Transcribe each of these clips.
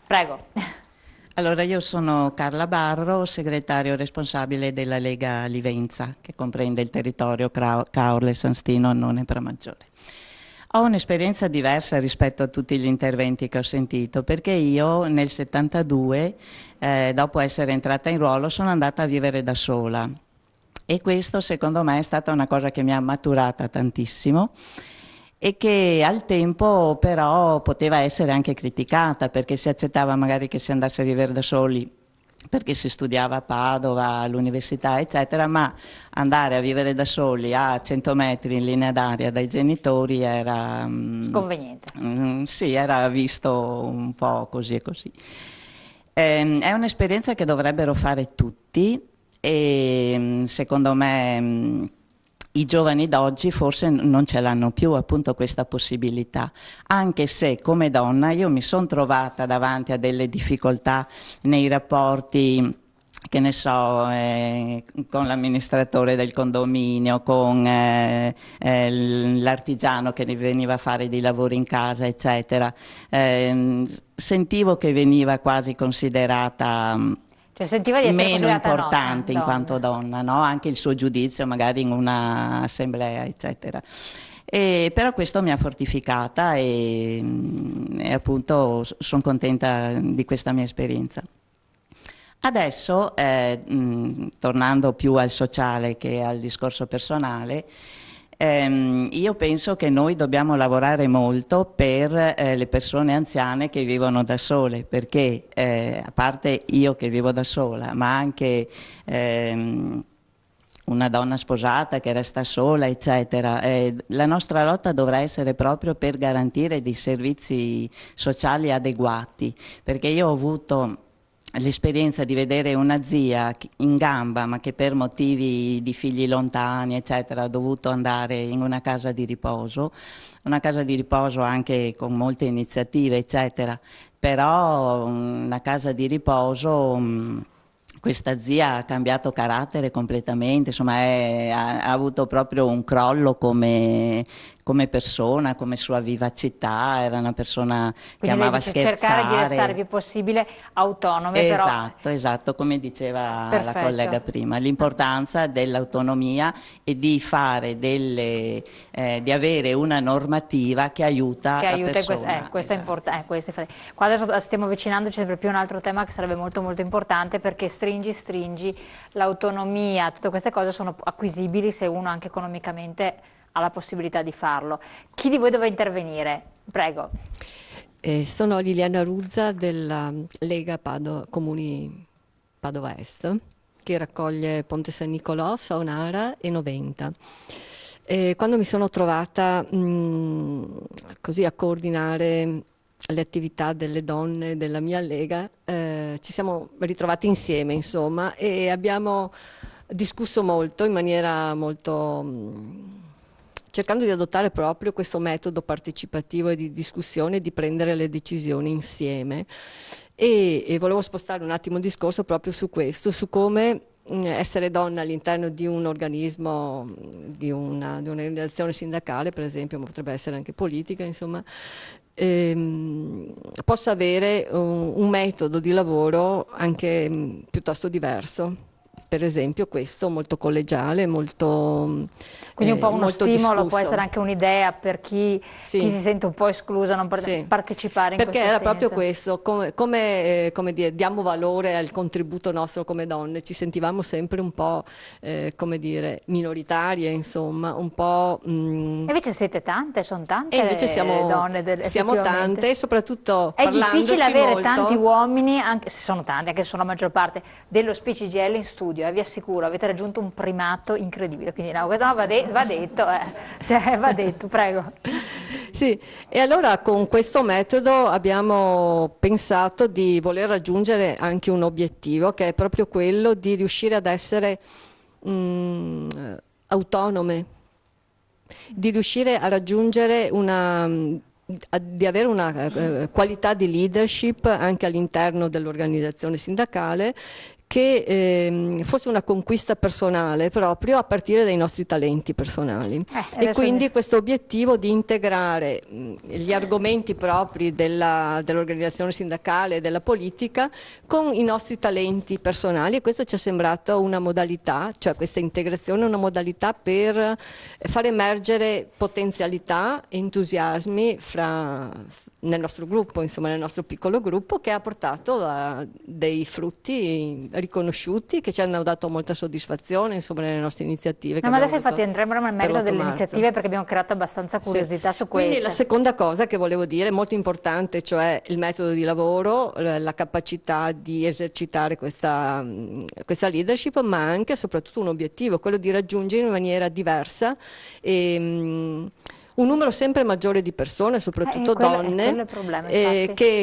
Prego. Allora, io sono Carla Barro, segretario responsabile della Lega Livenza, che comprende il territorio Caorle, San Stino, Annone e Pramaggiore. Ho un'esperienza diversa rispetto a tutti gli interventi che ho sentito, perché io nel 72, dopo essere entrata in ruolo, sono andata a vivere da sola. E questo secondo me è stata una cosa che mi ha maturata tantissimo e che al tempo però poteva essere anche criticata, perché si accettava magari che si andasse a vivere da soli perché si studiava a Padova, all'università eccetera, ma andare a vivere da soli a 100 metri in linea d'aria dai genitori era, Sconveniente. sì, era visto un po' così e così. È un'esperienza che dovrebbero fare tutti e secondo me i giovani d'oggi forse non ce l'hanno più appunto questa possibilità, anche se come donna io mi sono trovata davanti a delle difficoltà nei rapporti, che ne so, con l'amministratore del condominio, con l'artigiano che ne veniva a fare dei lavori in casa, eccetera. Sentivo che veniva quasi considerata Cioè sentiva di essere meno considerata importante in quanto donna. donna, no? Anche il suo giudizio magari in una assemblea, eccetera. Però questo mi ha fortificata e appunto sono contenta di questa mia esperienza. Adesso, tornando più al sociale che al discorso personale, io penso che noi dobbiamo lavorare molto per le persone anziane che vivono da sole, perché a parte io che vivo da sola, ma anche una donna sposata che resta sola, eccetera. La nostra lotta dovrà essere proprio per garantire dei servizi sociali adeguati, perché io ho avuto l'esperienza di vedere una zia in gamba, ma che per motivi di figli lontani, eccetera, ha dovuto andare in una casa di riposo anche con molte iniziative, eccetera, però una casa di riposo, questa zia ha cambiato carattere completamente, insomma ha avuto proprio un crollo come persona, come sua vivacità, era una persona che Quindi lei amava dice cercare di restare il scherzare. più possibile autonome, però Esatto, esatto, come diceva la collega perfetto. prima, l'importanza dell'autonomia e di fare di avere una normativa che aiuta Che la aiuta in persona. questo è Esatto. importante. Qua adesso stiamo avvicinandoci sempre più a un altro tema che sarebbe molto molto importante, perché stringi, l'autonomia, tutte queste cose sono acquisibili se uno anche economicamente ha la possibilità di farlo. Chi di voi deve intervenire? Prego. Sono Liliana Ruzza della Lega Comuni Padova Est, che raccoglie Ponte San Nicolò, Saonara e Noventa. Quando mi sono trovata così a coordinare le attività delle donne della mia Lega, ci siamo ritrovati insieme, insomma, e abbiamo discusso molto in maniera molto cercando di adottare proprio questo metodo partecipativo e di discussione e di prendere le decisioni insieme. E volevo spostare un attimo il discorso proprio su questo, su come essere donna all'interno di un organismo, di un'organizzazione sindacale, per esempio, ma potrebbe essere anche politica, insomma, possa avere un metodo di lavoro anche piuttosto diverso. Per esempio questo, molto collegiale, Quindi un po' uno molto stimolo, può essere discusso. anche un'idea per chi Sì, si sente un po' esclusa, non sì, partecipare in perché questo era proprio senso. questo, come dire, diamo valore al contributo nostro come donne, ci sentivamo sempre un po', come dire, minoritarie, insomma, un po'. E invece siete tante, sono E tante invece le siamo, donne siamo tante, effettivamente. e soprattutto È difficile parlandoci avere tanti molto. uomini, anche se sono tanti, anche se sono la maggior parte, dello Spicigel in studio, vi assicuro, avete raggiunto un primato incredibile, quindi no, questo va detto, cioè, va detto, prego. Sì, e allora con questo metodo abbiamo pensato di voler raggiungere anche un obiettivo, che è proprio quello di riuscire ad essere mm, autonome, di riuscire a raggiungere di avere una qualità di leadership anche all'interno dell'organizzazione sindacale che fosse una conquista personale proprio a partire dai nostri talenti personali. E quindi questo obiettivo di integrare gli argomenti propri dell'organizzazione sindacale e della politica con i nostri talenti personali, e questo ci è sembrato una modalità, cioè questa integrazione, una modalità per far emergere potenzialità, entusiasmi nel nostro gruppo, insomma nel nostro piccolo gruppo, che ha portato a dei frutti riconosciuti che ci hanno dato molta soddisfazione, insomma, nelle nostre iniziative. No, ma adesso infatti andremo nel merito delle iniziative, perché abbiamo creato abbastanza curiosità su questo. Quindi la seconda cosa che volevo dire, molto importante, cioè il metodo di lavoro, la capacità di esercitare questa leadership, ma anche e soprattutto un obiettivo, quello di raggiungere in maniera diversa un numero sempre maggiore di persone, soprattutto donne,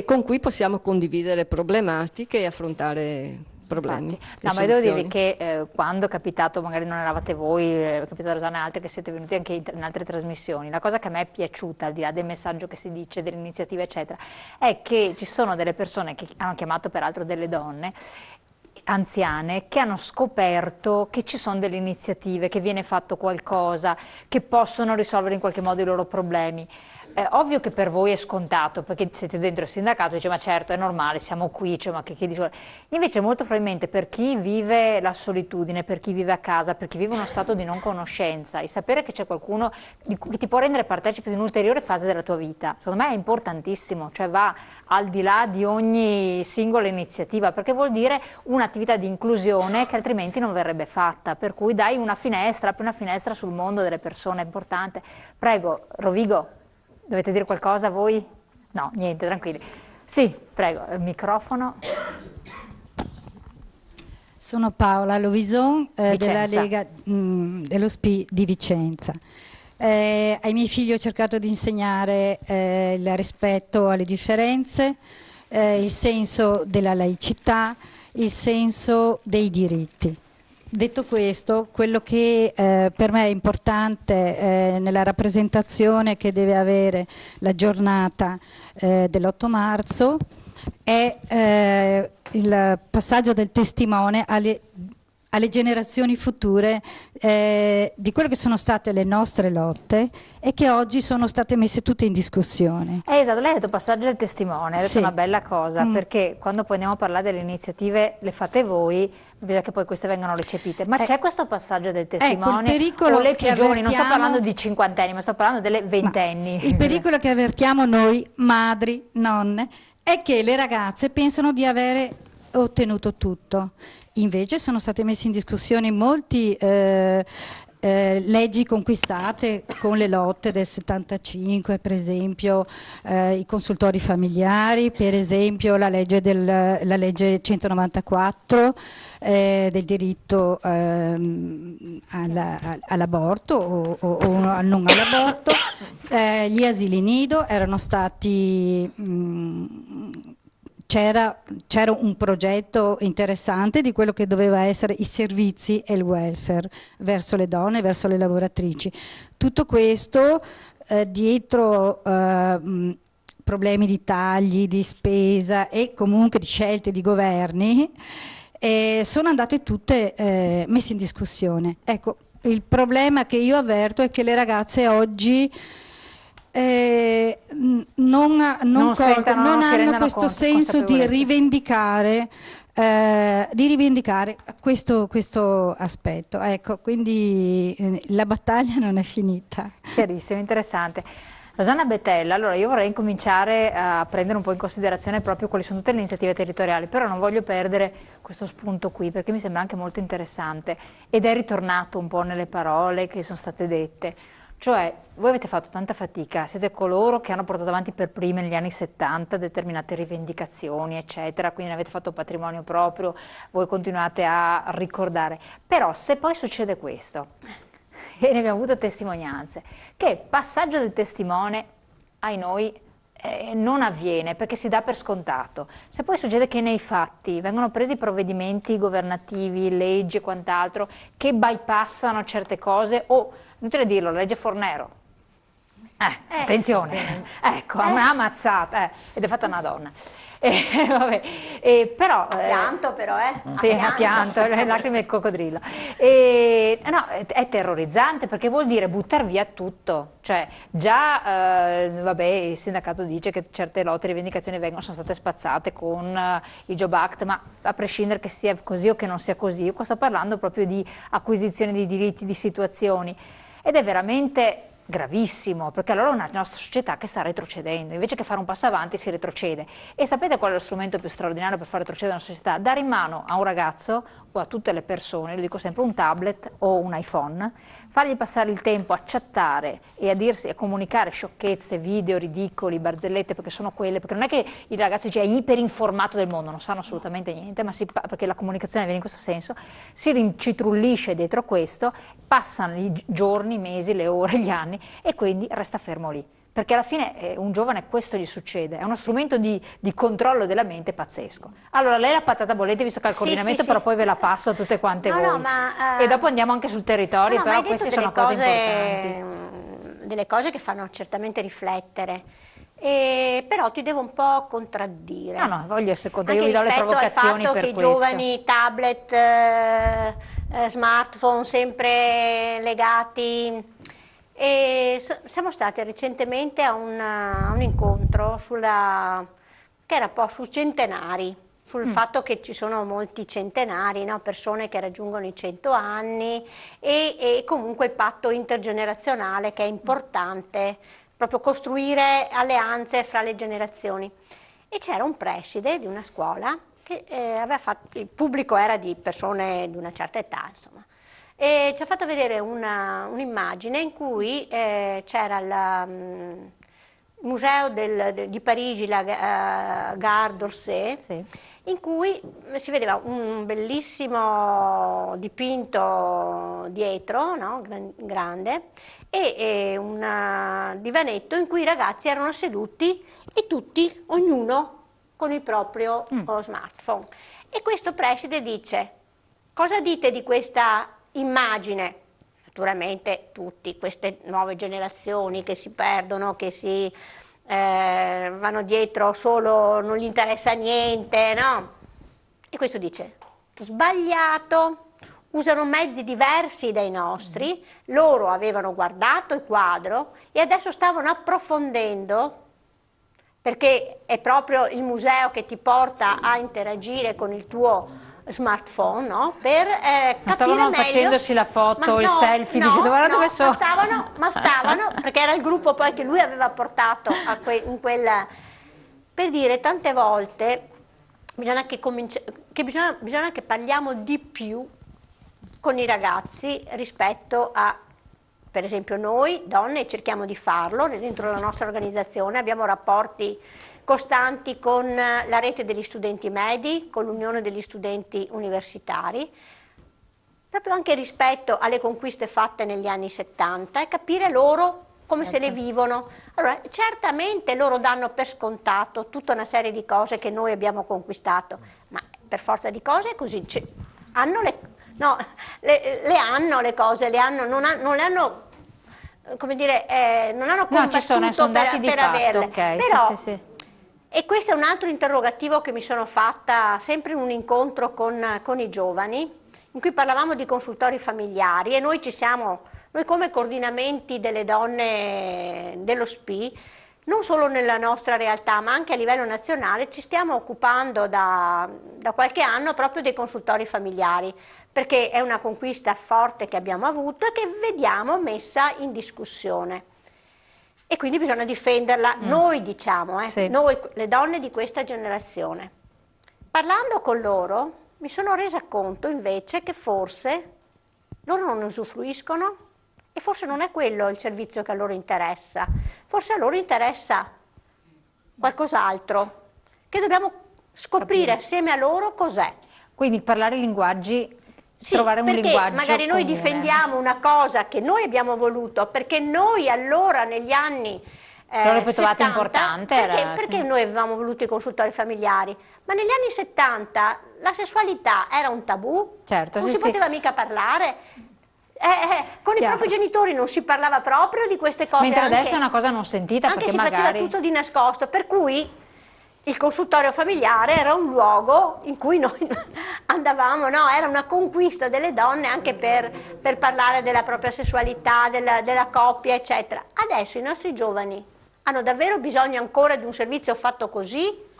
con cui possiamo condividere problematiche e affrontare problemi. No, ma devo dire che quando è capitato, magari non eravate voi, è capitato a Rosanna e altri che siete venuti anche in altre trasmissioni, la cosa che a me è piaciuta, al di là del messaggio che si dice, delle iniziative eccetera, è che ci sono delle persone che hanno chiamato peraltro delle donne anziane che hanno scoperto che ci sono delle iniziative, che viene fatto qualcosa, che possono risolvere in qualche modo i loro problemi. Ovvio che per voi è scontato, perché siete dentro il sindacato e dice ma certo è normale, siamo qui, cioè, ma che dice? Invece molto probabilmente per chi vive la solitudine, per chi vive a casa, per chi vive uno stato di non conoscenza, il sapere che c'è qualcuno che ti può rendere partecipe di un'ulteriore fase della tua vita, secondo me è importantissimo, cioè va al di là di ogni singola iniziativa, perché vuol dire un'attività di inclusione che altrimenti non verrebbe fatta, per cui dai una finestra, apri una finestra sul mondo delle persone, è importante. Prego, Rovigo. Dovete dire qualcosa voi? No, niente, tranquilli. Sì, prego, il microfono. Sono Paola Lovison della Lega dello SPI di Vicenza. Ai miei figli ho cercato di insegnare il rispetto alle differenze, il senso della laicità, il senso dei diritti. Detto questo, quello che per me è importante nella rappresentazione che deve avere la giornata dell'8 marzo è il passaggio del testimone alle generazioni future di quelle che sono state le nostre lotte e che oggi sono state messe tutte in discussione. Esatto, lei ha detto passaggio del testimone, ha detto una bella cosa, perché quando poi andiamo a parlare delle iniziative le fate voi, bisogna che poi queste vengano recepite, ma c'è questo passaggio del testimone, o le più giovani, non sto parlando di cinquantenni, ma sto parlando delle ventenni. Il pericolo che avvertiamo noi, madri, nonne, è che le ragazze pensano di avere ottenuto tutto. Invece sono state messe in discussione molti leggi conquistate con le lotte del 75, per esempio i consultori familiari, per esempio la legge 194 del diritto all'aborto o al non all'aborto, gli asili nido erano stati c'era un progetto interessante di quello che doveva essere i servizi e il welfare verso le donne, verso le lavoratrici. Tutto questo dietro problemi di tagli, di spesa e comunque di scelte di governi sono andate tutte messe in discussione. Ecco, il problema che io avverto è che le ragazze oggi non hanno questo senso di rivendicare questo aspetto. Ecco, quindi la battaglia non è finita. Chiarissimo, interessante. Rosanna Betella, allora io vorrei incominciare a prendere un po' in considerazione proprio quali sono tutte le iniziative territoriali, però non voglio perdere questo spunto qui perché mi sembra anche molto interessante ed è ritornato un po' nelle parole che sono state dette. Cioè, voi avete fatto tanta fatica, siete coloro che hanno portato avanti per primi negli anni 70 determinate rivendicazioni, eccetera, quindi ne avete fatto patrimonio proprio, voi continuate a ricordare. Però se poi succede questo, e ne abbiamo avuto testimonianze, che passaggio del testimone, ai noi, non avviene perché si dà per scontato. Se poi succede che nei fatti vengono presi provvedimenti governativi, leggi e quant'altro che bypassano certe cose o, inutile dirlo, la legge Fornero, attenzione, ecco, ha ammazzato, ed è fatta una donna. Vabbè, però, Ha pianto però, sì, ha pianto, le lacrime del coccodrillo. No, è terrorizzante perché vuol dire buttare via tutto. Cioè, già, vabbè, il sindacato dice che certe lotte e rivendicazioni sono state spazzate con il Job Act, ma a prescindere che sia così o che non sia così, io qua sto parlando proprio di acquisizione di diritti, di situazioni, ed è veramente gravissimo, perché allora è una nostra società che sta retrocedendo, invece che fare un passo avanti si retrocede. E sapete qual è lo strumento più straordinario per far retrocedere una società? Dare in mano a un ragazzo o a tutte le persone, lo dico sempre, un tablet o un iPhone, fargli passare il tempo a chattare e a comunicare sciocchezze, video ridicoli, barzellette, perché sono quelle, perché non è che il ragazzo è iperinformato del mondo, non sanno assolutamente niente, ma perché la comunicazione viene in questo senso, si rincitrullisce dietro questo, passano i giorni, i mesi, le ore, gli anni e quindi resta fermo lì. Perché alla fine un giovane questo gli succede, è uno strumento di controllo della mente pazzesco. Allora lei la patata bollente, visto che ha il coordinamento, sì. però poi ve la passo a tutte quante voi. No, ma, e dopo andiamo anche sul territorio, però queste sono cose importanti. Delle cose che fanno certamente riflettere. Però ti devo un po' contraddire. No, voglio essere contenta, io Anche vi do le provocazioni rispetto al fatto per che i questo. giovani, tablet, smartphone sempre legati. Siamo stati recentemente a un incontro che era un po' su centenari, sul fatto che ci sono molti centenari, no? Persone che raggiungono i 100 anni e comunque il patto intergenerazionale che è importante, proprio costruire alleanze fra le generazioni. E c'era un preside di una scuola che aveva fatto, il pubblico era di persone di una certa età, insomma. E ci ha fatto vedere un'immagine in cui c'era il museo di Parigi, la Gare d'Orsay, sì, in cui si vedeva un bellissimo dipinto dietro, no? Grande, e un divanetto in cui i ragazzi erano seduti e tutti, ognuno con il proprio smartphone. E questo preside dice: cosa dite di questa immagine? Naturalmente tutti, queste nuove generazioni che si perdono, che si vanno dietro solo, non gli interessa niente, no? E questo dice: sbagliato, usano mezzi diversi dai nostri, loro avevano guardato il quadro e adesso stavano approfondendo, perché è proprio il museo che ti porta a interagire con il tuo smartphone, no? Per capire stavano meglio. Facendosi la foto, il selfie, dicendo guarda dove sono. Ma stavano, perché era il gruppo poi che lui aveva portato per dire tante volte bisogna che parliamo di più con i ragazzi rispetto a, per esempio, noi donne cerchiamo di farlo dentro la nostra organizzazione, abbiamo rapporti costanti con la rete degli studenti medi, con l'unione degli studenti universitari, proprio anche rispetto alle conquiste fatte negli anni 70 e capire loro come se le vivono. Allora, certamente loro danno per scontato tutta una serie di cose che noi abbiamo conquistato, ma per forza di cose è così. Hanno le hanno le cose, non le hanno, come dire, non hanno combattuto per averle. Okay, però, sì. E questo è un altro interrogativo che mi sono fatta sempre in un incontro con i giovani, in cui parlavamo di consultori familiari e noi come coordinamenti delle donne dello SPI, non solo nella nostra realtà ma anche a livello nazionale, ci stiamo occupando da qualche anno proprio dei consultori familiari, perché è una conquista forte che abbiamo avuto e che vediamo messa in discussione. E quindi bisogna difenderla, noi diciamo, sì, noi le donne di questa generazione. Parlando con loro mi sono resa conto invece che forse loro non ne usufruiscono e forse non è quello il servizio che a loro interessa, forse a loro interessa qualcos'altro, che dobbiamo scoprire assieme a loro cos'è. Quindi parlare i linguaggi, sì, trovare un linguaggio perché magari noi comune. Difendiamo una cosa che noi abbiamo voluto, perché noi allora negli anni Lo reputavate importante? Perché noi avevamo voluto i consultori familiari, ma negli anni 70 la sessualità era un tabù, certo, non si poteva mica parlare. Con i propri genitori non si parlava proprio di queste cose. Mentre adesso è una cosa non sentita, anche perché si faceva tutto di nascosto, per cui il consultorio familiare era un luogo in cui noi andavamo, no? Era una conquista delle donne anche per parlare della propria sessualità, della coppia, eccetera. Adesso i nostri giovani hanno davvero bisogno ancora di un servizio fatto così?